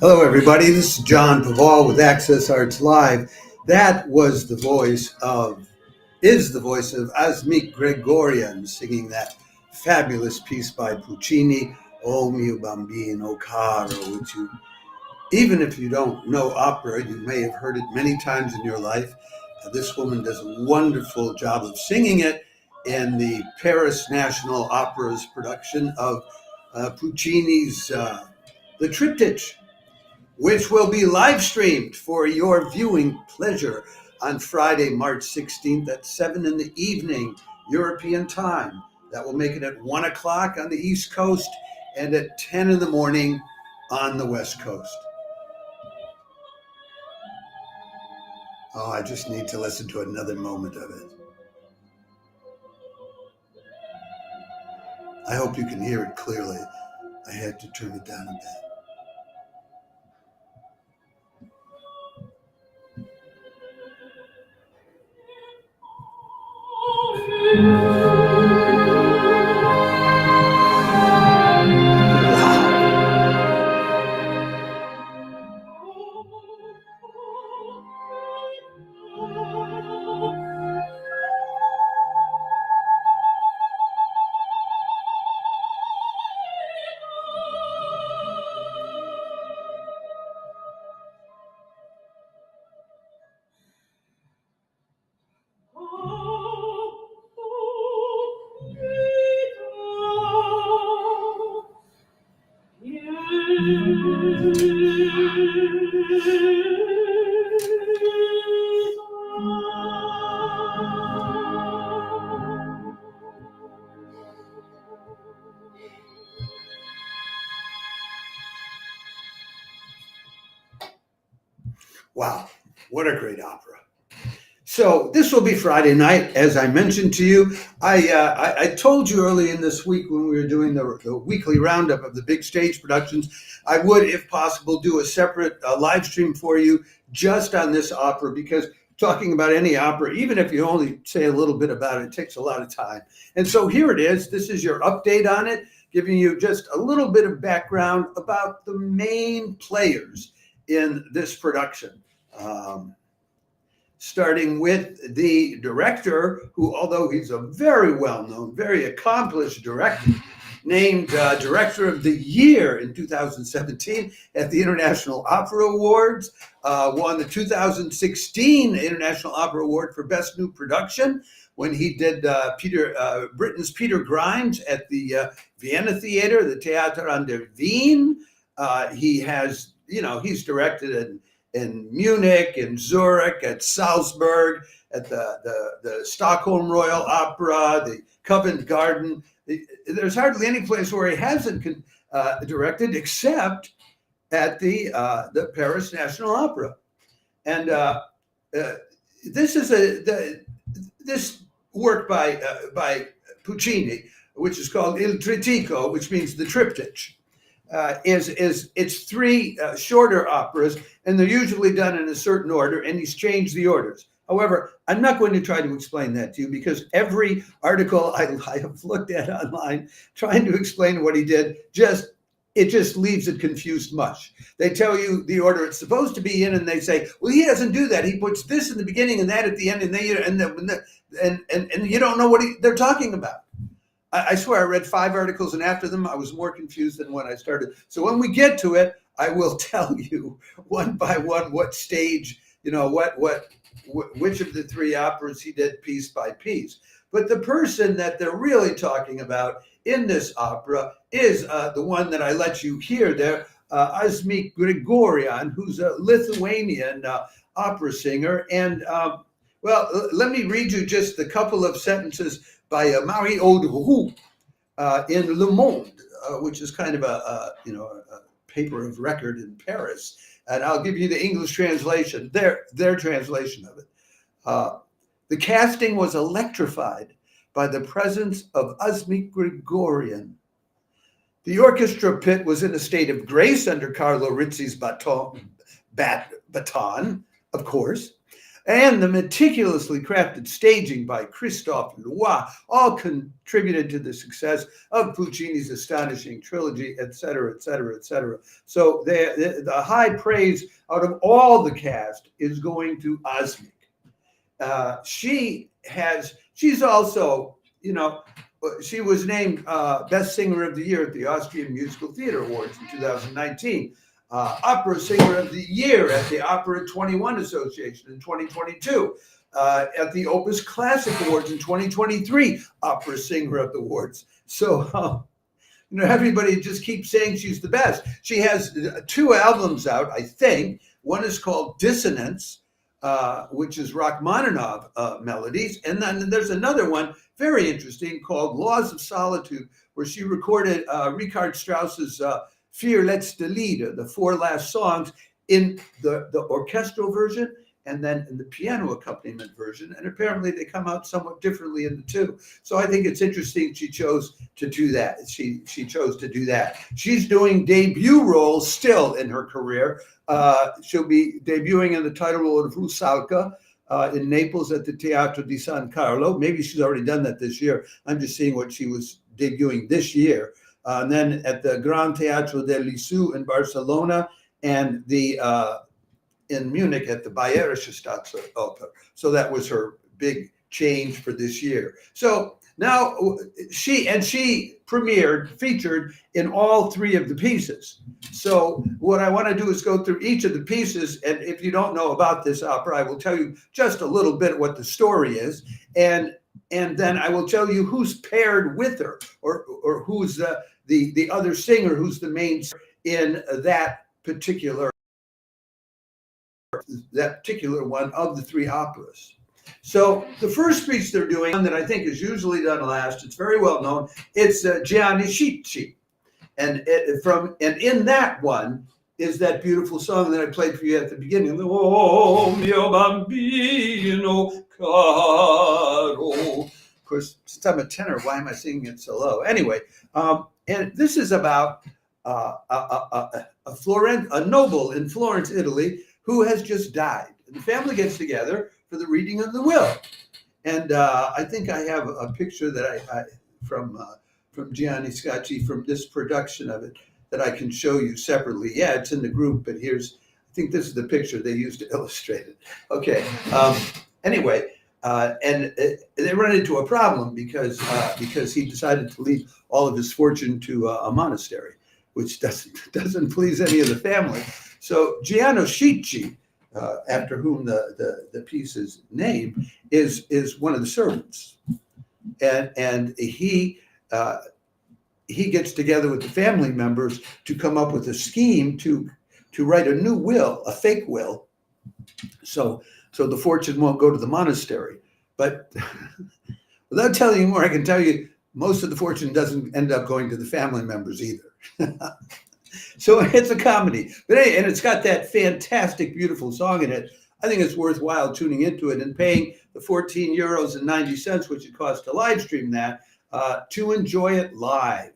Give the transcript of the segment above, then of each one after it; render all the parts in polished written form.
Hello, everybody. This is John Paval with Access Arts Live. That was the voice of, is the voice of Asmik Grigorian singing that fabulous piece by Puccini, O mio bambino caro, which you, even if you don't know opera, you may have heard it many times in your life. This woman does a wonderful job of singing it in the Paris National Opera's production of Puccini's The Triptych, which will be live streamed for your viewing pleasure on Friday, March 16th at 7 in the evening, European time. That will make it at 1 o'clock on the East Coast and at 10 in the morning on the West Coast. Oh, I just need to listen to another moment of it. I hope you can hear it clearly. I had to turn it down a bit. Wow, what a great opera. So this will be Friday night, as I mentioned to you. I told you early in this week when we were doing the weekly roundup of the big stage productions, I would, if possible, do a separate live stream for you just on this opera, because talking about any opera, even if you only say a little bit about it, takes a lot of time. And so here it is. This is your update on it, giving you just a little bit of background about the main players in this production. Starting with the director, who, although he's a very well-known, very accomplished director, named Director of the Year in 2017 at the International Opera Awards, won the 2016 International Opera Award for Best New Production when he did Britain's Peter Grimes at the Vienna Theater, the Theater an der Wien. He has, he's directed in Munich, in Zurich, at Salzburg, at the Stockholm Royal Opera, the Covent Garden. There's hardly any place where he hasn't directed except at the Paris National Opera. And this is this work by Puccini, which is called Il Trittico, which means the triptych. It's three shorter operas, and they're usually done in a certain order, and he's changed the orders. However, I'm not going to try to explain that to you, because every article I have looked at online trying to explain what he did, it just leaves it confused much. They tell you the order it's supposed to be in, and they say, well, he doesn't do that. He puts this in the beginning and that at the end, and you don't know what they're talking about. I swear I read 5 articles, and after them, I was more confused than when I started. So when we get to it, I will tell you one by one what stage, which of the 3 operas he did piece by piece. But the person that they're really talking about in this opera is the one that I let you hear there, Asmik Grigorian, who's a Lithuanian opera singer. And let me read you just a couple of sentences by Marie-Aude Roux in Le Monde, which is kind of a paper of record in Paris. And I'll give you the English translation, their translation of it. The casting was electrified by the presence of Asmik Grigorian. The orchestra pit was in a state of grace under Carlo Rizzi's baton, of course. and the meticulously crafted staging by Christophe Lois all contributed to the success of Puccini's astonishing trilogy, etc., etc., etc. So the high praise out of all the cast is going to Asmik. She's also, she was named Best Singer of the Year at the Austrian Musical Theater Awards in 2019. Opera Singer of the Year at the Opera 21 Association in 2022. At the Opus Classic Awards in 2023, Opera Singer of the Awards. So, everybody just keeps saying she's the best. She has 2 albums out, I think. One is called Dissonance, which is Rachmaninoff melodies. And then there's another one, very interesting, called Laws of Solitude, where she recorded Richard Strauss's Vier letzte Lieder, the 4 last songs, in the orchestral version and then in the piano accompaniment version. And apparently they come out somewhat differently in the 2. So I think it's interesting she chose to do that. She chose to do that. She's doing debut roles still in her career. She'll be debuting in the title role of Rusalka in Naples at the Teatro di San Carlo. Maybe she's already done that this year. I'm just seeing what she was debuting this year. And then at the Gran Teatro del Liceu in Barcelona, and in Munich at the Bayerische Staatsoper. So that was her big change for this year. So now she featured in all 3 of the pieces. So what I want to do is go through each of the pieces, and if you don't know about this opera, I will tell you just a little bit what the story is, and then I will tell you who's paired with her, or who's the other singer, who's the main in that particular one of the 3 operas. So the first piece they're doing, that I think is usually done last, it's very well known, it's Gianni Schicchi. And in that one is that beautiful song that I played for you at the beginning. Oh, mio bambino caro. Of course, since I'm a tenor, why am I singing it so low? Anyway, and this is about a noble in Florence, Italy, who has just died. And the family gets together for the reading of the will. And I think I have a picture that I from Gianni Schicchi from this production of it that I can show you separately. Yeah, it's in the group, but I think this is the picture they used to illustrate it. Okay. Anyway, and they run into a problem because he decided to leave all of his fortune to a monastery, which doesn't please any of the family. So Gianni Schicchi, after whom the piece is named, is one of the servants, and he gets together with the family members to come up with a scheme to write a new will, a fake will, so the fortune won't go to the monastery. But without telling you more, I can tell you most of the fortune doesn't end up going to the family members either. So it's a comedy, but hey, and it's got that fantastic, beautiful song in it. I think it's worthwhile tuning into it and paying the €14.90, which it costs to live stream that, to enjoy it live.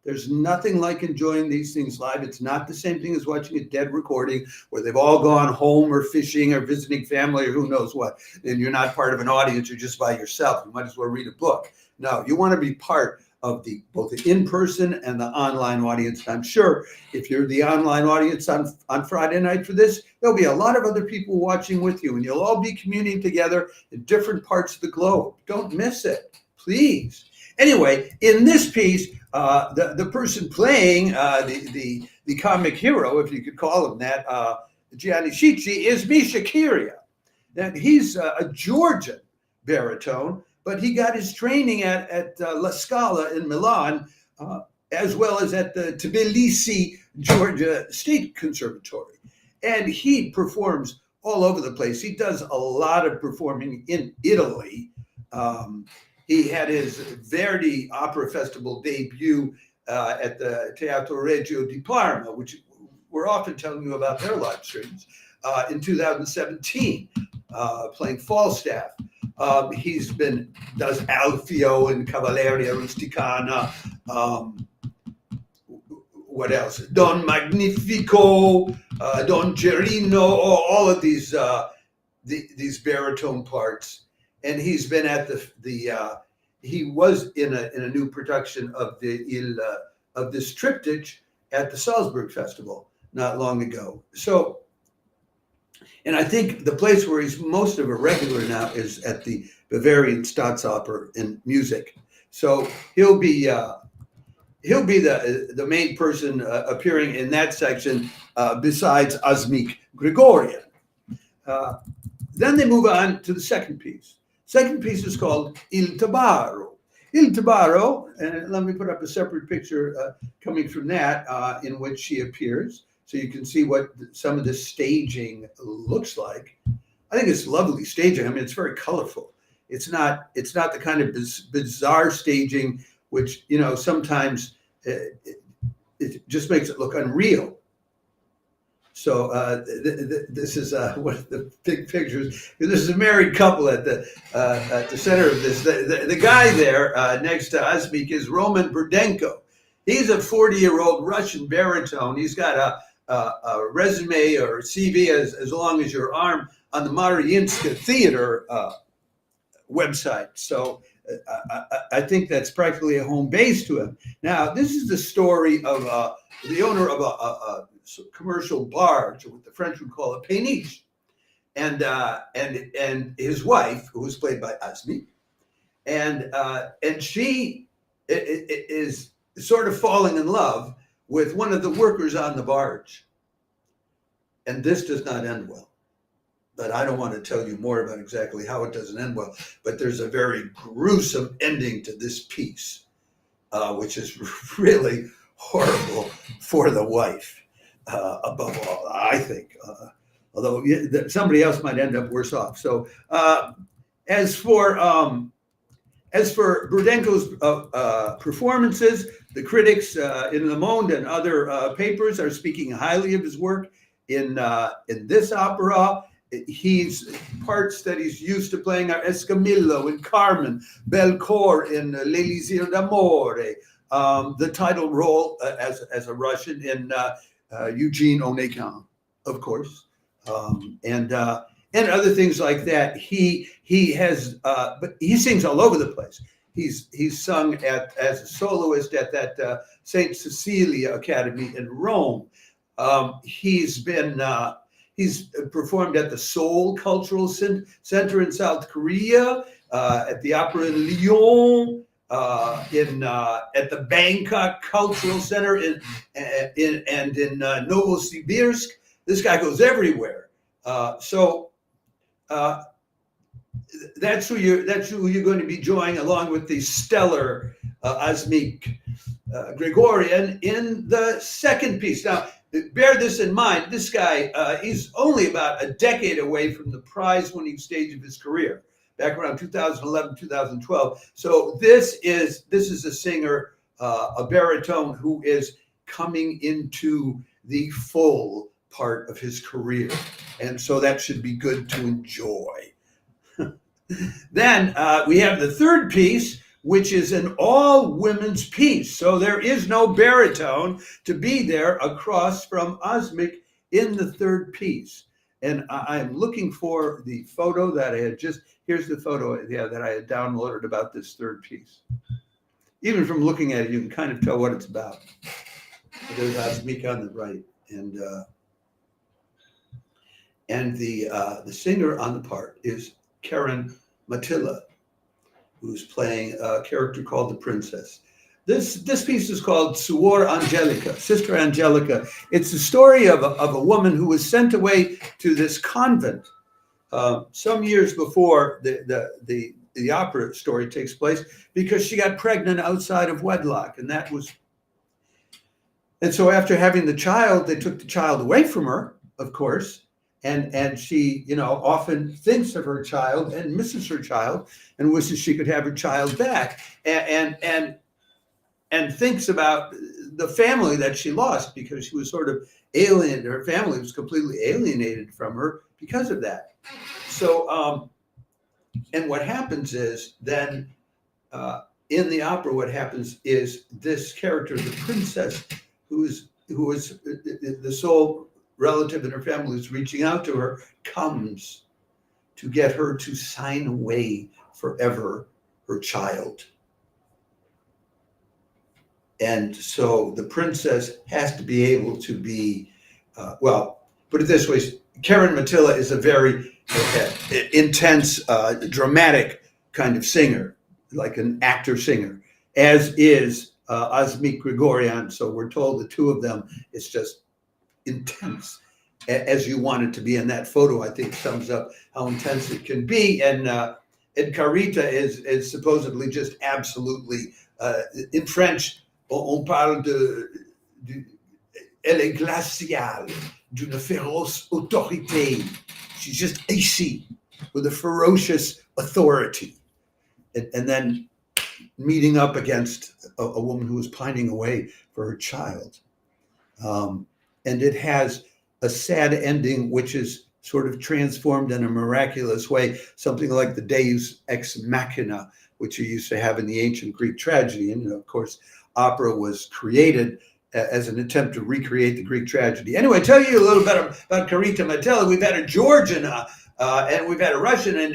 There's nothing like enjoying these things live. It's not the same thing as watching a dead recording where they've all gone home or fishing or visiting family or who knows what, and you're not part of an audience, you're just by yourself. You might as well read a book. No, you want to be part of both the in-person and the online audience. And I'm sure if you're the online audience on Friday night for this, there'll be a lot of other people watching with you, and you'll all be communing together in different parts of the globe. Don't miss it, please. Anyway, in this piece, the person playing the comic hero, if you could call him that, Gianni Schicchi, is Misha Kiria. Now, he's a Georgian baritone, but he got his training at La Scala in Milan, as well as at the Tbilisi, Georgia State Conservatory. And he performs all over the place. He does a lot of performing in Italy. He had his Verdi Opera Festival debut at the Teatro Regio di Parma, which we're often telling you about their live streams, in 2017, playing Falstaff. He's does Alfio and Cavalleria Rusticana. What else? Don Magnifico, Don Gerino, all of these these baritone parts, and he's been at he was in a new production of this triptych at the Salzburg Festival not long ago. So, and I think the place where he's most of a regular now is at the Bavarian Staatsoper in Munich. So he'll be the main person appearing in that section besides Asmik Grigorian. Then they move on to the second piece. Second piece is called Il Tabaro. Il Tabaro, and let me put up a separate picture coming from that in which she appears, so you can see what some of the staging looks like. I think it's lovely staging. I mean, it's very colorful. It's not the kind of bizarre staging which, you know, sometimes it just makes it look unreal. So this is one of the big pictures. This is a married couple at the center of this. The guy there next to Asmik is Roman Burdenko. He's a 40-year-old Russian baritone. He's got a resume or CV as long as your arm on the Mariinska Theater website. So I think that's practically a home base to him. Now, this is the story of the owner of a commercial barge, or what the French would call a péniche, and his wife, who was played by Asmik, and she is sort of falling in love with one of the workers on the barge, and this does not end well. But I don't want to tell you more about exactly how it doesn't end well. But there's a very gruesome ending to this piece, which is really horrible for the wife. Above all, I think, although somebody else might end up worse off. So, as for Burdenko's performances, the critics in Le Monde and other papers are speaking highly of his work in this opera. He's parts that he's used to playing are Escamillo in Carmen, Belcourt in L'Elisir d'Amore, the title role as a Russian in Eugene Onegin, of course, and other things like that. He has, but he sings all over the place. He's sung as a soloist at that Saint Cecilia Academy in Rome. He's performed at the Seoul Cultural Center in South Korea, at the Opera in Lyon, at the Bangkok Cultural Center in Novosibirsk. This guy goes everywhere. So that's who you're going to be joining, along with the stellar Asmik Grigorian in the second piece. Now, bear this in mind. This guy, he's only about a decade away from the prize-winning stage of his career, back around 2011, 2012. So this is a singer, a baritone who is coming into the full part of his career. And so that should be good to enjoy. Then we have the third piece, which is an all-women's piece. So there is no baritone to be there across from Asmik in the third piece. And I'm looking for the photo that I had here's the photo that I had downloaded about this third piece. Even from looking at it, you can kind of tell what it's about. There's Asmik on the right, and the singer on the part is Karen Matilla, who's playing a character called the Princess. This piece is called Suor Angelica, Sister Angelica. It's the story of a woman who was sent away to this convent some years before the opera story takes place, because she got pregnant outside of wedlock, and so after having the child, they took the child away from her, of course, and she, often thinks of her child and misses her child and wishes she could have her child back, and thinks about the family that she lost because she was sort of alienated. Her family was completely alienated from her because of that. So, and what happens is then in the opera, what happens is this character, the princess, who is the sole relative in her family who's reaching out to her, comes to get her to sign away forever her child. And so the princess has to be able to be, well, put it this way, Karen Mattila is a very intense, dramatic kind of singer, like an actor-singer, as is Asmik Grigorian. So we're told the two of them, it's just intense, as you want it to be. And that photo, I think, sums up how intense it can be. And Carita is supposedly just absolutely, in French, on parle elle est glaciale, d'une féroce autorité. She's just icy, with a ferocious authority. And then meeting up against a woman who was pining away for her child. And it has a sad ending, which is sort of transformed in a miraculous way, something like the Deus ex machina, which you used to have in the ancient Greek tragedy. And of course, opera was created as an attempt to recreate the Greek tragedy. Anyway, tell you a little bit about Carita Mattila. We've had a Georgian and we've had a Russian, and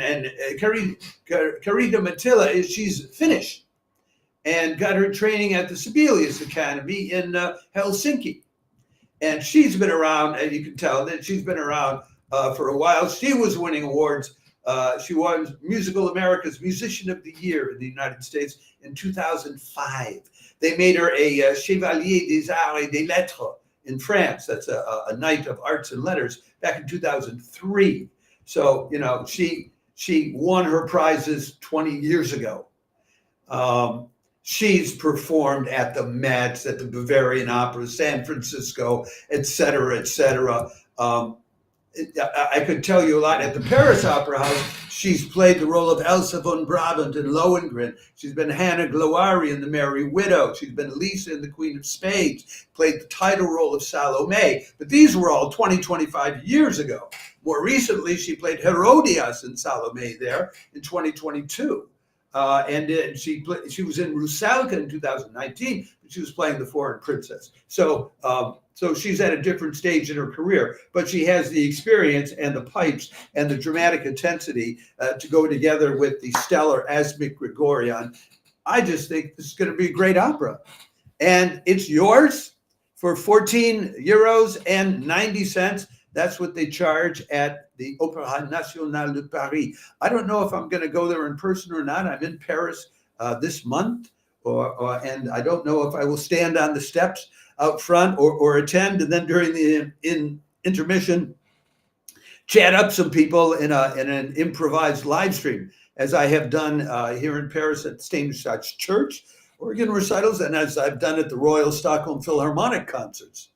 Carita Mattila she's Finnish and got her training at the Sibelius Academy in Helsinki. And she's been around, and you can tell that she's been around for a while. She was winning awards. She won Musical America's Musician of the Year in the United States in 2005. They made her a Chevalier des Arts et des Lettres in France. That's a Knight of Arts and Letters back in 2003. So, you know, she won her prizes 20 years ago. She's performed at the Mets, at the Bavarian Opera, San Francisco, et cetera, et cetera. I could tell you a lot. At the Paris Opera House, she's played the role of Elsa von Brabant in Lohengrin. She's been Hannah Gloari in The Merry Widow. She's been Lisa in The Queen of Spades, played the title role of Salome. But these were all 20, 25 years ago. More recently, she played Herodias in Salome there in 2022. And she was in Rusalka in 2019, but she was playing the foreign princess. So she's at a different stage in her career, but she has the experience and the pipes and the dramatic intensity to go together with the stellar Asmik Grigorian. I just think this is going to be a great opera. And it's yours for 14 euros and 90 cents. That's what they charge at the Opéra National de Paris. I don't know if I'm going to go there in person or not. I'm in Paris this month, and I don't know if I will stand on the steps out front or attend, and then during the intermission, chat up some people in an improvised live stream, as I have done here in Paris at Steinstadt Church, organ recitals, and as I've done at the Royal Stockholm Philharmonic concerts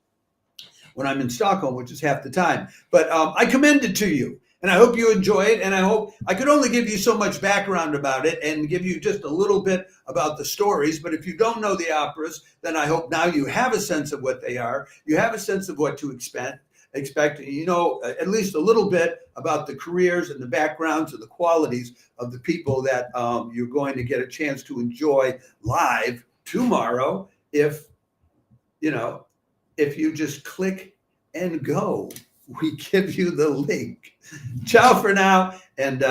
when I'm in Stockholm, which is half the time. But I commend it to you, and I hope you enjoy it, and I hope I could only give you so much background about it and give you just a little bit about the stories. But if you don't know the operas, then I hope now you have a sense of what they are. You have a sense of what to expect. You know at least a little bit about the careers and the backgrounds and the qualities of the people that you're going to get a chance to enjoy live tomorrow if you just click and go. We give you the link. Ciao for now. And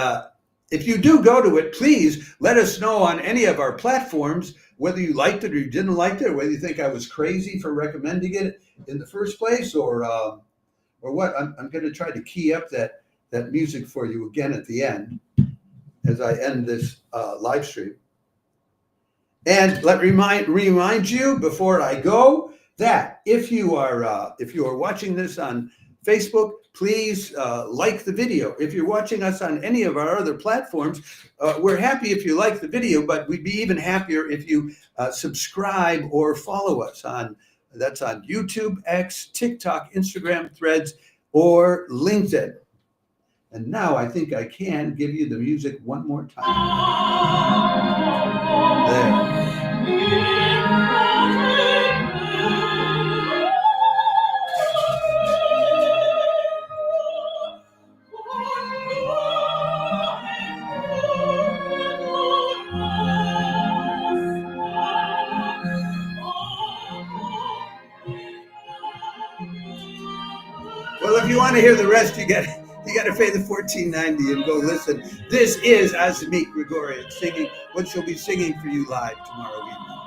if you do go to it, please let us know on any of our platforms whether you liked it or you didn't like it, or whether you think I was crazy for recommending it in the first place, or what. I'm going to try to key up that music for you again at the end as I end this live stream. And let remind you before I go that if you are watching this on Facebook, please like the video. If you're watching us on any of our other platforms, we're happy if you like the video, but we'd be even happier if you subscribe or follow us that's on YouTube, X, TikTok, Instagram, Threads, or LinkedIn. And now I think I can give you the music one more time. There. Well, if you want to hear the rest, you get You got to pay the $14.90 and go listen. This is Asmik Grigorian singing what she'll be singing for you live tomorrow evening.